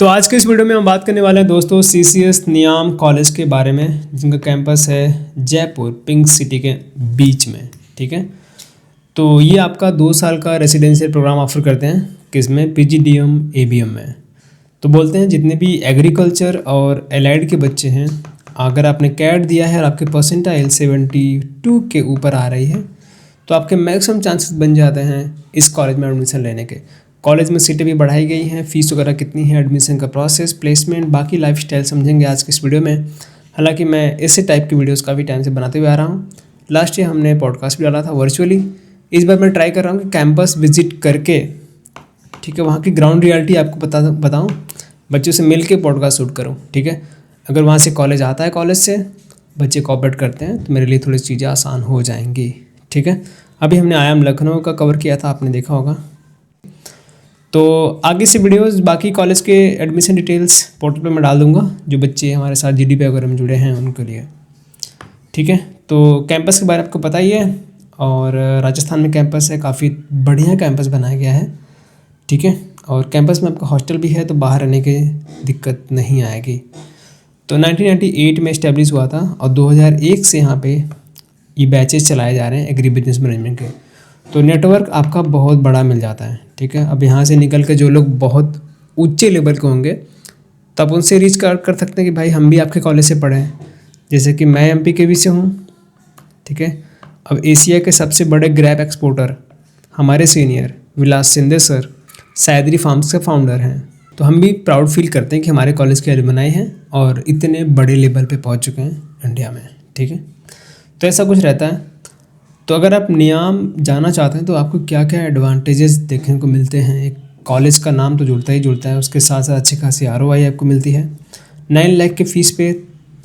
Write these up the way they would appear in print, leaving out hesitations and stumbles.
तो आज के इस वीडियो में हम बात करने वाले हैं दोस्तों सीसीएस नियाम कॉलेज के बारे में, जिनका कैंपस है जयपुर पिंक सिटी के बीच में। ठीक है, तो ये आपका 2 साल का रेसिडेंशियल प्रोग्राम ऑफर करते हैं, किसमें, पीजीडीएम एबीएम में। तो बोलते हैं जितने भी एग्रीकल्चर और एलाइड के बच्चे हैं, अगर आपने कैट दिया है और आपके परसेंटाइल 72 के ऊपर आ रही है तो आपके मैक्सिमम चांसेस बन जाते हैं इस कॉलेज में एडमिशन लेने के। कॉलेज में सीटें भी बढ़ाई गई हैं, फीस वगैरह कितनी है, एडमिशन का प्रोसेस, प्लेसमेंट, बाकी लाइफस्टाइल समझेंगे आज के इस वीडियो में। हालांकि मैं इसी टाइप की वीडियोस काफ़ी टाइम से बनाते हुए आ रहा हूँ। लास्ट ईयर हमने पॉडकास्ट भी डाला था वर्चुअली, इस बार मैं ट्राई कर रहा हूँ कि कैंपस विजिट करके, ठीक है, वहाँ की ग्राउंड रियलिटी आपको बताऊँ, बच्चों से मिल के पॉडकास्ट शूट करूँ। ठीक है, अगर वहाँ से कॉलेज आता है, कॉलेज से बच्चे कोऑपरेट करते हैं तो मेरे लिए थोड़ी चीज़ें आसान हो जाएंगी। ठीक है, अभी हमने आयाम लखनऊ का कवर किया था, आपने देखा होगा। तो आगे से वीडियोस बाकी कॉलेज के एडमिशन डिटेल्स पोर्टल पे मैं डाल दूंगा, जो बच्चे हमारे साथ जीडीपी वगैरह में जुड़े हैं उनके लिए। ठीक है, तो कैंपस के बारे में आपको पता ही है, और राजस्थान में कैंपस है, काफ़ी बढ़िया कैंपस बनाया गया है। ठीक है, और कैंपस में आपका हॉस्टल भी है, तो बाहर रहने की दिक्कत नहीं आएगी। तो 1998 में इस्टेब्लिश हुआ था और 2001 से यहाँ पे ये बैचेस चलाए जा रहे हैं एग्री बिजनेस मैनेजमेंट के। तो नेटवर्क आपका बहुत बड़ा मिल जाता है। ठीक है, अब यहाँ से निकल के जो लोग बहुत ऊंचे लेवल के होंगे तब उनसे रीच कर सकते हैं कि भाई हम भी आपके कॉलेज से पढ़े हैं। जैसे कि मैं एमपी के भी से हूँ। ठीक है, अब एशिया के सबसे बड़े ग्रैप एक्सपोर्टर हमारे सीनियर विलास शिंदे सर सैदरी फार्म्स के फाउंडर हैं। तो हम भी प्राउड फील करते हैं कि हमारे कॉलेज के एलुमनाई हैं और इतने बड़े लेवल पे पहुंच चुके हैं इंडिया में। ठीक है, तो ऐसा कुछ रहता है। तो अगर आप नियाम जानना चाहते हैं तो आपको क्या क्या एडवांटेजेस देखने को मिलते हैं। एक कॉलेज का नाम तो जुड़ता ही जुड़ता है, उसके साथ साथ अच्छी खासी ROI आपको मिलती है। 9 लाख के फीस पे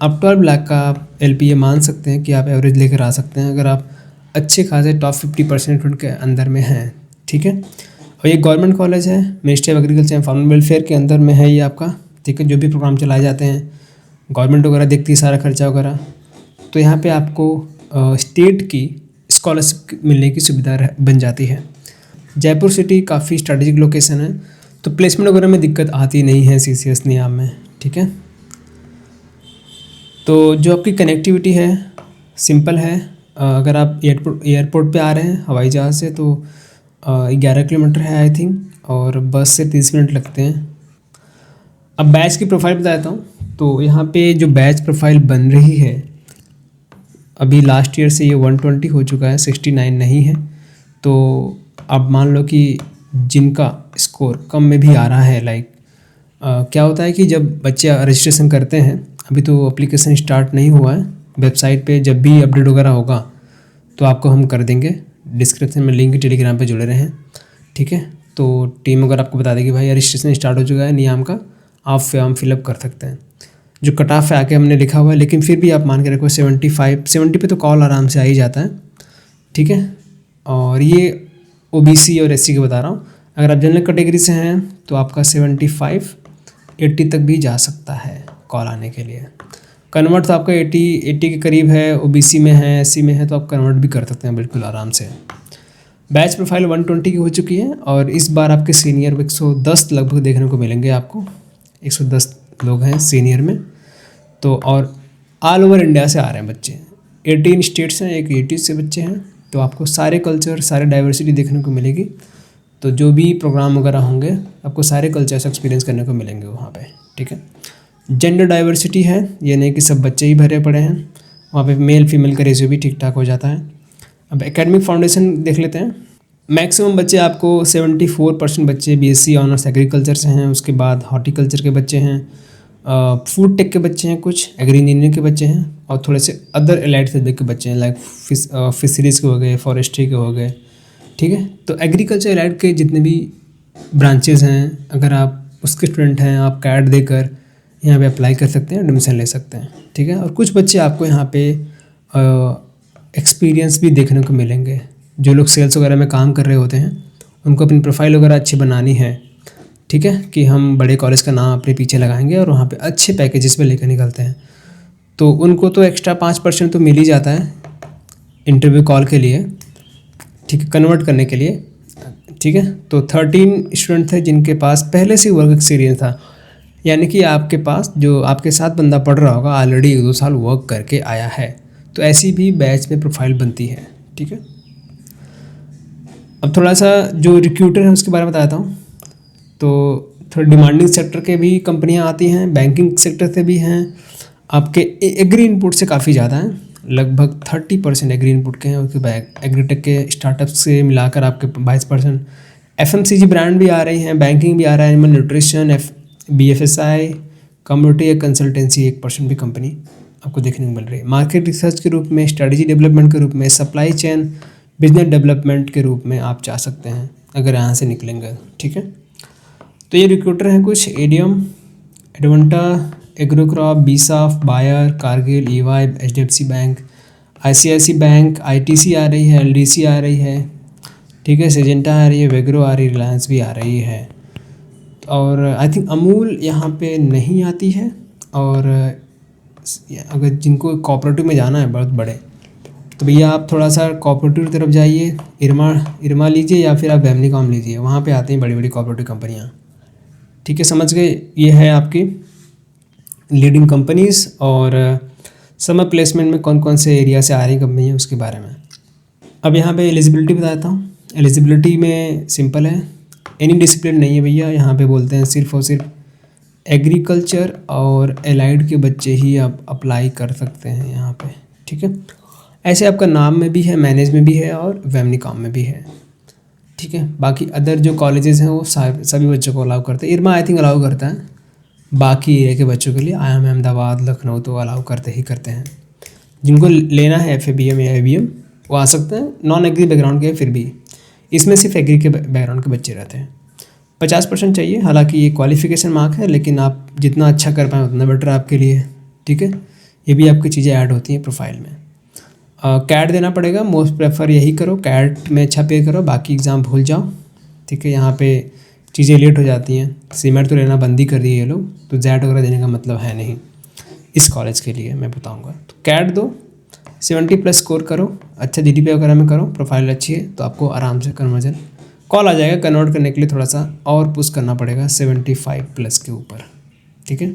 आप 12 लाख का LPA मान सकते हैं कि आप एवरेज लेकर आ सकते हैं, अगर आप अच्छे खासे टॉप 50% के अंदर में हैं। ठीक है, और ये गवर्नमेंट कॉलेज है, ministry of agriculture and farmer welfare के अंदर में है ये आपका। ठीक है, जो भी प्रोग्राम चलाए जाते हैं गवर्नमेंट वगैरह देखती है, सारा खर्चा वगैरह। तो यहाँ पे आपको स्टेट की स्कॉलरशिप मिलने की सुविधा बन जाती है। जयपुर सिटी काफ़ी स्ट्रेटेजिक लोकेशन है, तो प्लेसमेंट वगैरह में दिक्कत आती नहीं है सीसीएस नियाम में। ठीक है, तो जो आपकी कनेक्टिविटी है सिंपल है। अगर आप एयरपोर्ट पे आ रहे हैं हवाई जहाज़ से तो 11 किलोमीटर है आई थिंक, और बस से 30 मिनट लगते हैं। अब बैच की प्रोफाइल बता देता हूँ। तो यहाँ पे जो बैच प्रोफाइल बन रही है, अभी लास्ट ईयर से ये 120 हो चुका है, 69 नहीं है। तो अब मान लो कि जिनका स्कोर कम में भी आ रहा है, क्या होता है कि जब बच्चे रजिस्ट्रेशन करते हैं, अभी तो एप्लीकेशन स्टार्ट नहीं हुआ है, वेबसाइट पे जब भी अपडेट वगैरह होगा तो आपको हम कर देंगे, डिस्क्रिप्शन में लिंक, टेलीग्राम पे जुड़े रहें। ठीक है, तो टीम अगर आपको बता देगी भाई रजिस्ट्रेशन स्टार्ट हो चुका है नियाम का, आप फॉर्म फिलअप कर सकते हैं। जो कट ऑफ है आके हमने लिखा हुआ है, लेकिन फिर भी आप मान के रखो 70 पे तो कॉल आराम से आ ही जाता है। ठीक है, और ये OBC और SC के बता रहा हूँ। अगर आप जनरल कैटेगरी से हैं तो आपका 75-80 तक भी जा सकता है कॉल आने के लिए। कन्वर्ट तो आपका 80 के करीब है, OBC में है, SC में है, तो आप कन्वर्ट भी कर सकते हैं बिल्कुल आराम से। बैच प्रोफाइल 120 की हो चुकी है, और इस बार आपके सीनियर 110 लगभग देखने को मिलेंगे आपको। 110 लोग हैं सीनियर में। तो और ऑल ओवर इंडिया से आ रहे हैं बच्चे, 18 स्टेट्स हैं, एक 80 से बच्चे हैं। तो आपको सारे कल्चर, सारे डाइवर्सिटी देखने को मिलेगी। तो जो भी प्रोग्राम वगैरह होंगे आपको सारे कल्चर्स एक्सपीरियंस करने को मिलेंगे वहाँ पे। ठीक है, जेंडर डाइवर्सिटी है, ये नहीं कि सब बच्चे ही भरे पड़े हैं, वहाँ पे मेल फीमेल का रेशियो भी ठीक ठाक हो जाता है। अब एकेडमिक फाउंडेशन देख लेते हैं। मैक्सिमम बच्चे आपको 74% बच्चे BSc ऑनर्स एग्रीकल्चर से हैं, उसके बाद हॉर्टिकल्चर के बच्चे हैं, फूड टेक के बच्चे हैं, कुछ एग्री इंजीनियरिंग के बच्चे हैं, और थोड़े से अदर एलाइड सब्जेक्ट के बच्चे हैं, लाइक फिशरीज़ के हो गए, फॉरेस्ट्री के हो गए। ठीक है, तो एग्रीकल्चर एलाइड के जितने भी ब्रांचेज हैं, अगर आप उसके स्टूडेंट हैं, आप कैट देकर यहाँ पे अप्लाई कर सकते हैं, एडमिशन ले सकते हैं। ठीक है, और कुछ बच्चे आपको यहाँ पे एक्सपीरियंस भी देखने को मिलेंगे। जो लोग सेल्स वगैरह में काम कर रहे होते हैं उनको अपनी प्रोफाइल वगैरह अच्छी बनानी है। ठीक है, कि हम बड़े कॉलेज का नाम अपने पीछे लगाएंगे और वहाँ पे अच्छे पैकेजेस पे लेकर निकलते हैं, तो उनको तो एक्स्ट्रा 5% तो मिल ही जाता है इंटरव्यू कॉल के लिए। ठीक है, कन्वर्ट करने के लिए। ठीक है, तो 13 स्टूडेंट थे जिनके पास पहले से वर्क एक्सपीरियंस था, यानी कि आपके पास जो आपके साथ बंदा पढ़ रहा होगा ऑलरेडी 1-2 साल वर्क करके आया है, तो ऐसी भी बैच में प्रोफाइल बनती है। ठीक है, अब थोड़ा सा जो रिक्रूटर है उसके बारे में बताता हूँ। तो थोड़ा डिमांडिंग सेक्टर के भी कंपनियाँ आती हैं, बैंकिंग सेक्टर से भी हैं, आपके एग्री इनपुट से काफ़ी ज़्यादा हैं, लगभग 30% एग्री इनपुट के हैं, उसके बाद एग्रीटेक के स्टार्टअप से मिलाकर आपके 22%। FMCG ब्रांड भी आ रही हैं, बैंकिंग भी आ रहा है, एनिमल न्यूट्रिशन, BFSI, कम्युनिटी या कंसल्टेंसी 1% भी कंपनी आपको देखने को मिल रही है। मार्केट रिसर्च के रूप में, स्ट्रेटजी डेवलपमेंट के रूप में, सप्लाई चेन बिजनेस डेवलपमेंट के रूप में आप जा सकते हैं अगर यहाँ से निकलेंगे। ठीक है, तो ये रिक्रूटर हैं कुछ: एडियम, एडवेंटा, एग्रोक्रॉप, बीसाफ, Bayer, Cargill, EY, HDFC bank, ICICI bank, ITC आ रही है, LDC आ रही है, ठीक है, सिजेंटा आ रही है, वेग्रो आ रही है, रिलायंस भी आ रही है, और आई थिंक अमूल यहाँ पे नहीं आती है। और अगर जिनको कोऑपरेटिव में जाना है बहुत बड़े, तो भैया आप थोड़ा सा कोऑपरेटिव की तरफ जाइए, इरमा लीजिए या फिर आप वेमनीकॉम लीजिए, वहाँ पे आती हैं बड़ी बड़ी कोऑपरेटिव कंपनियाँ। ठीक है, समझ गए? ये है आपकी लीडिंग कंपनीज़ और समर प्लेसमेंट में कौन कौन से एरिया से आ रही कंपनियाँ उसके बारे में। अब यहाँ पे एलिजिबिलिटी बताता हूँ। एलिजिबिलिटी में सिंपल है, एनी डिसिप्लिन नहीं है भैया, यहाँ पे बोलते हैं सिर्फ और सिर्फ एग्रीकल्चर और एलाइड के बच्चे ही आप अप्लाई कर सकते हैं यहाँ पे। ठीक है, ऐसे आपका नाम में भी है, मैनेज में भी है और वेमनीकॉम में भी है। ठीक है, बाकी अदर जो कॉलेजेस हैं वो सभी बच्चों को अलाउ करते हैं। इरमा आई थिंक अलाउ करता है, बाकी एरिया के बच्चों के लिए IIM अहमदाबाद, लखनऊ तो अलाउ करते हैं। जिनको लेना है FABM या ABM वो आ सकते हैं, नॉन एग्री बैकग्राउंड के, फिर भी इसमें सिर्फ एग्री के बैकग्राउंड के बच्चे रहते हैं। 50% चाहिए, हालांकि ये क्वालिफिकेशन मार्क है, लेकिन आप जितना अच्छा कर पाएँ उतना बेटर आपके लिए। ठीक है, ये भी आपकी चीज़ें ऐड होती हैं प्रोफाइल में। कैट देना पड़ेगा, मोस्ट प्रेफर यही करो, कैट में अच्छा पे करो, बाकी एग्ज़ाम भूल जाओ। ठीक है, यहाँ पे चीज़ें लेट हो जाती हैं, सीमेंट तो लेना बंद ही कर दिए ये लोग, तो जैट वगैरह देने का मतलब है नहीं इस कॉलेज के लिए, मैं बताऊँगा। तो कैट दो, 70+ स्कोर करो, अच्छा GDP वगैरह में करो, प्रोफाइल अच्छी है तो आपको आराम से कन्वर्जन कॉल आ जाएगा। कन्वर्ट करने के लिए थोड़ा सा और पुश करना पड़ेगा 75+ के ऊपर। ठीक है,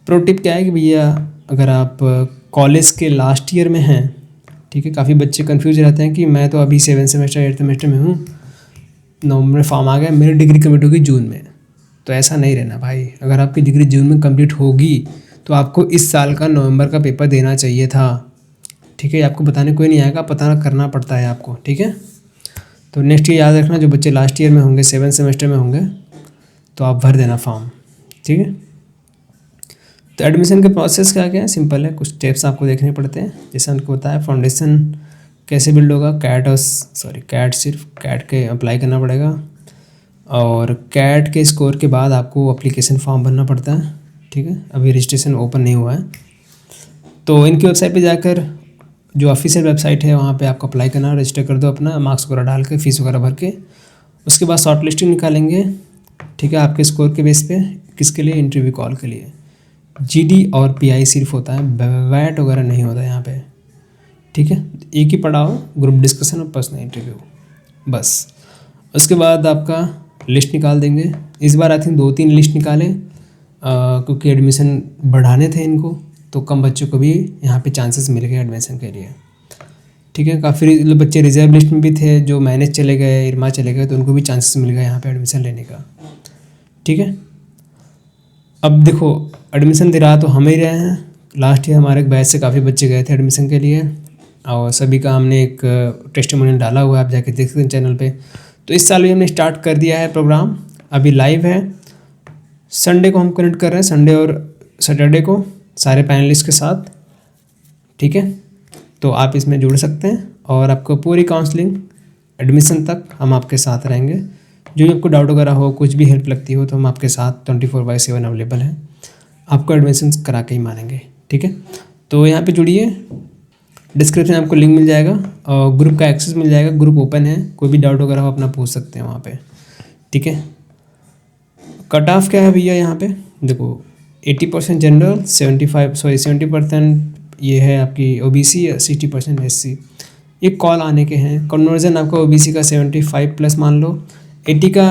प्रो टिप क्या है कि भैया अगर आप कॉलेज के लास्ट ईयर में हैं, ठीक है, काफ़ी बच्चे कंफ्यूज रहते हैं कि मैं तो अभी 7 सेमेस्टर 8 सेमेस्टर में हूँ, नवंबर में फॉर्म आ गया, मेरी डिग्री कंप्लीट होगी जून में, तो ऐसा नहीं रहना भाई। अगर आपकी डिग्री जून में कंप्लीट होगी तो आपको इस साल का नवंबर का पेपर देना चाहिए था। ठीक है, आपको बताने कोई नहीं आएगा, पता करना पड़ता है आपको। ठीक है, तो नेक्स्ट ईयर याद रखना, जो बच्चे लास्ट ईयर में होंगे, 7 सेमेस्टर में होंगे, तो आप भर देना फॉर्म। ठीक है, तो एडमिशन के प्रोसेस क्या क्या है, सिंपल है, कुछ स्टेप्स आपको देखने पड़ते हैं। जैसे उनको बताया फाउंडेशन कैसे बिल्ड होगा, कैट सिर्फ कैट के अप्लाई करना पड़ेगा, और कैट के स्कोर के बाद आपको एप्लीकेशन फॉर्म भरना पड़ता है। ठीक है, अभी रजिस्ट्रेशन ओपन नहीं हुआ है, तो इनकी वेबसाइट पे जाकर, जो ऑफिशियल वेबसाइट है वहाँ पे आपको अप्लाई करना, रजिस्टर कर दो अपना, मार्क्स वगैरह डाल के, फीस वगैरह भर के, उसके बाद शॉर्ट लिस्टिंग निकालेंगे। ठीक है, आपके स्कोर के बेस पे, किसके लिए, इंटरव्यू कॉल के लिए। GD और PI सिर्फ होता है, वैट वगैरह नहीं होता यहाँ पे। ठीक है, एक ही पढ़ाओ, ग्रुप डिस्कशन और पर्सनल इंटरव्यू, बस। उसके बाद आपका लिस्ट निकाल देंगे। इस बार आई थिंक 2-3 लिस्ट निकालें, क्योंकि एडमिशन बढ़ाने थे इनको, तो कम बच्चों को भी यहाँ पे चांसेस मिल गए एडमिशन के लिए। ठीक है, काफ़ी बच्चे रिजर्व लिस्ट में भी थे, जो मैनेज चले गए, इरमा चले गए, तो उनको भी चांसेस मिल गए यहाँ पे एडमिशन लेने का। ठीक है, अब देखो एडमिशन दिला तो हम ही रहे हैं, लास्ट ईयर हमारे बैच से काफ़ी बच्चे गए थे एडमिशन के लिए, और सभी का हमने एक टेस्टिमोनियल डाला हुआ है, आप जाके देख सकते हैं चैनल पे। तो इस साल भी हमने स्टार्ट कर दिया है प्रोग्राम, अभी लाइव है। संडे को हम कनेक्ट कर रहे हैं, संडे और सैटरडे को, सारे पैनलिस्ट के साथ। ठीक है, तो आप इसमें जुड़ सकते हैं, और आपको पूरी काउंसलिंग एडमिशन तक हम आपके साथ रहेंगे। जो भी आपको डाउट वगैरह हो, कुछ भी हेल्प लगती हो, तो हम आपके साथ 24/7 अवेलेबल हैं, आपको एडमिशन करा के ही मानेंगे। ठीक है, तो यहाँ पे जुड़िए, डिस्क्रिप्शन में आपको लिंक मिल जाएगा और ग्रुप का एक्सेस मिल जाएगा, ग्रुप ओपन है, कोई भी डाउट वगैरह हो अपना पूछ सकते हैं वहाँ पे। ठीक है, कट ऑफ क्या है भैया यहाँ पे देखो, 80% जनरल, 70% ये है आपकी OBC, 60% SC। ये कॉल आने के हैं, कन्वर्जन आपका OBC का 75+ मान लो, 80 का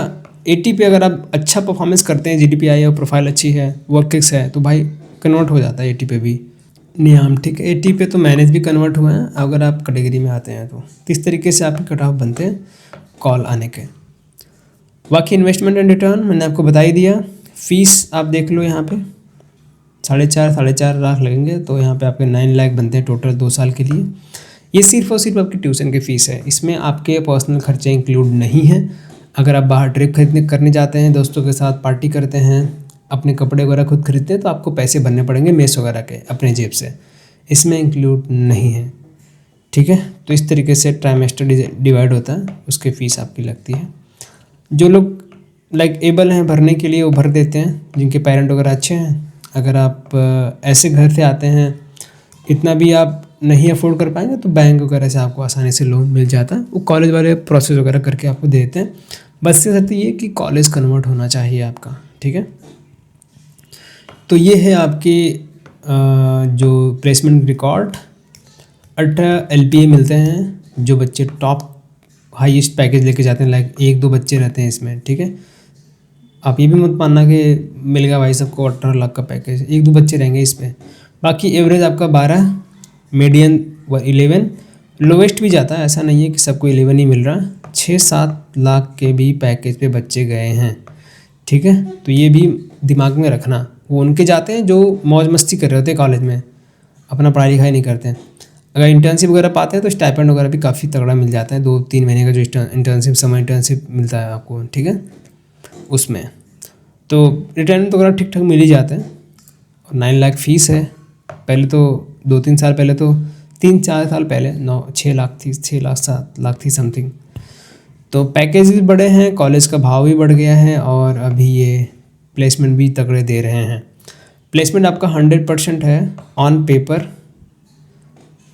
80 पे अगर आप अच्छा परफॉर्मेंस करते हैं, GDPI और प्रोफाइल अच्छी है, वर्क है, तो भाई कन्वर्ट हो जाता है 80 पे भी नियाम, ठीक है। 80 पे तो मैनेज भी कन्वर्ट हुए हैं अगर आप कैटेगरी में आते हैं तो इस तरीके से आपके कट ऑफ बनते हैं कॉल आने के। बाकी इन्वेस्टमेंट एंड रिटर्न मैंने आपको बता ही दिया। फीस आप देख लो यहाँ पे 4.5 लाख लगेंगे, तो यहाँ पे आपके 9 लाख बनते हैं टोटल 2 साल के लिए। ये सिर्फ और सिर्फ आपकी ट्यूशन की फ़ीस है, इसमें आपके पर्सनल खर्चे इंक्लूड नहीं है। अगर आप बाहर ट्रिप करने जाते हैं, दोस्तों के साथ पार्टी करते हैं, अपने कपड़े वगैरह खुद खरीदते हैं, तो आपको पैसे भरने पड़ेंगे मेस वगैरह के अपने जेब से, इसमें इंक्लूड नहीं है, ठीक है। तो इस तरीके से ट्राइमेस्टर डिवाइड होता है, उसकी फ़ीस आपकी लगती है। जो लोग लाइक एबल हैं भरने के लिए वो भर देते हैं, जिनके पेरेंट वगैरह अच्छे हैं। अगर आप ऐसे घर से आते हैं, इतना भी आप नहीं अफोर्ड कर पाएंगे, तो बैंक वगैरह से आपको आसानी से लोन मिल जाता है, वो कॉलेज वाले प्रोसेस वगैरह करके आपको दे देते हैं। बस से सत्य ये कि कॉलेज कन्वर्ट होना चाहिए आपका, ठीक है। तो ये है आपकी जो प्लेसमेंट रिकॉर्ड। 18 LPA मिलते हैं जो बच्चे टॉप हाईएस्ट पैकेज लेके जाते हैं, लाइक 1-2 बच्चे रहते हैं इसमें, ठीक है। आप ये भी मत मानना कि मिल गया भाई सबको 18 लाख का पैकेज, 1-2 बच्चे रहेंगे इस पर। बाकी एवरेज आपका 12, मीडियन 11, लोवेस्ट भी जाता है, ऐसा नहीं है कि सबको 11 ही मिल रहा। 6-7 लाख के भी पैकेज पे बच्चे गए हैं, ठीक है। तो ये भी दिमाग में रखना, वो उनके जाते हैं जो मौज मस्ती कर रहे होते हैं कॉलेज में, अपना पढ़ाई लिखाई नहीं करते हैं। अगर इंटर्नशिप वगैरह पाते हैं तो स्टाइपेंड वगैरह भी काफ़ी तगड़ा मिल जाता है, 2-3 महीने का जो इंटर्नशिप समर इंटर्नशिप मिलता है आपको, ठीक है। उसमें तो रिटर्न तो वगैरह ठीक ठाक मिल ही जाते हैं। और 9 लाख फीस है। पहले तो 2-3 साल पहले, तो 3-4 साल पहले 6 लाख थी, 6 लाख 7 लाख थी समथिंग। तो पैकेज भी बड़े हैं, कॉलेज का भाव भी बढ़ गया है, और अभी ये प्लेसमेंट भी तगड़े दे रहे हैं। प्लेसमेंट आपका 100% है ऑन पेपर।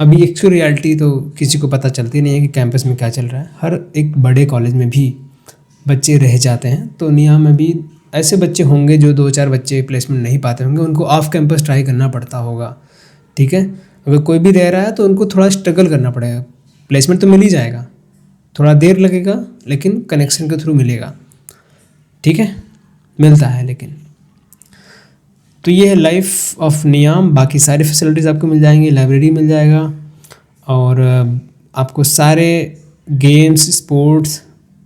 अभी एक्चुअल रियलिटी तो किसी को पता चलती नहीं है कि कैंपस में क्या चल रहा है। हर एक बड़े कॉलेज में भी बच्चे रह जाते हैं, तो निया में भी ऐसे बच्चे होंगे जो 2-4 बच्चे प्लेसमेंट नहीं पाते होंगे, उनको ऑफ कैंपस ट्राई करना पड़ता होगा, ठीक है। अगर कोई भी रह रहा है तो उनको थोड़ा स्ट्रगल करना पड़ेगा। प्लेसमेंट तो मिल ही जाएगा, थोड़ा देर लगेगा, लेकिन कनेक्शन के थ्रू मिलेगा, ठीक है, मिलता है लेकिन। तो ये है लाइफ ऑफ नियाम। बाकी सारी फैसिलिटीज़ आपको मिल जाएंगी, लाइब्रेरी मिल जाएगा, और आपको सारे गेम्स स्पोर्ट्स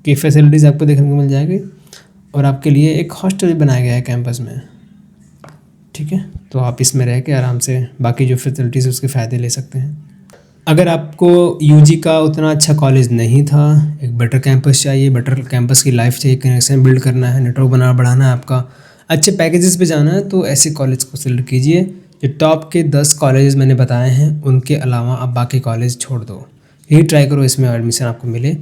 की फैसिलिटीज़ आपको देखने को मिल जाएगी, और आपके लिए एक हॉस्टल भी बनाया गया है कैंपस में, ठीक है। तो आप इसमें रह के आराम से बाकी जो फैसिलिटीज़ उसके फ़ायदे ले सकते हैं। अगर आपको यूजी का उतना अच्छा कॉलेज नहीं था, एक बेटर कैंपस चाहिए, बेटर कैंपस की लाइफ चाहिए, कनेक्शन बिल्ड करना है, नेटवर्क बढ़ाना है आपका, अच्छे पैकेजेस पे जाना है, तो ऐसे कॉलेज को सिलेक्ट कीजिए। जो टॉप के 10 कॉलेजेस मैंने बताए हैं, उनके अलावा आप बाकी कॉलेज छोड़ दो, यही ट्राई करो इसमें एडमिशन आपको मिले।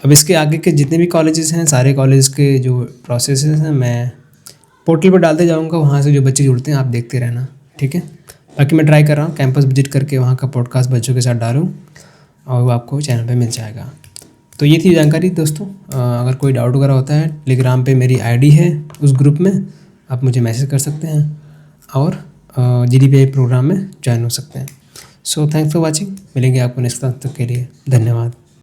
अब इसके आगे के जितने भी कॉलेजेस हैं, सारे कॉलेज के जो प्रोसेस हैं मैं पोर्टल पर डालते जाऊँगा, वहाँ से जो बच्चे जुड़ते हैं आप देखते रहना, ठीक है। बाकी मैं ट्राई कर रहा हूँ कैंपस विजिट करके वहाँ का पॉडकास्ट बच्चों के साथ डालूँ, और वो आपको चैनल पे मिल जाएगा। तो ये थी जानकारी दोस्तों। अगर कोई डाउट वगैरह होता है, टेलीग्राम पे मेरी आईडी है, उस ग्रुप में आप मुझे मैसेज कर सकते हैं, और GDPI प्रोग्राम में ज्वाइन हो सकते हैं। So thanks for watching. मिलेंगे आपको नेक्स्ट तक के लिए, धन्यवाद।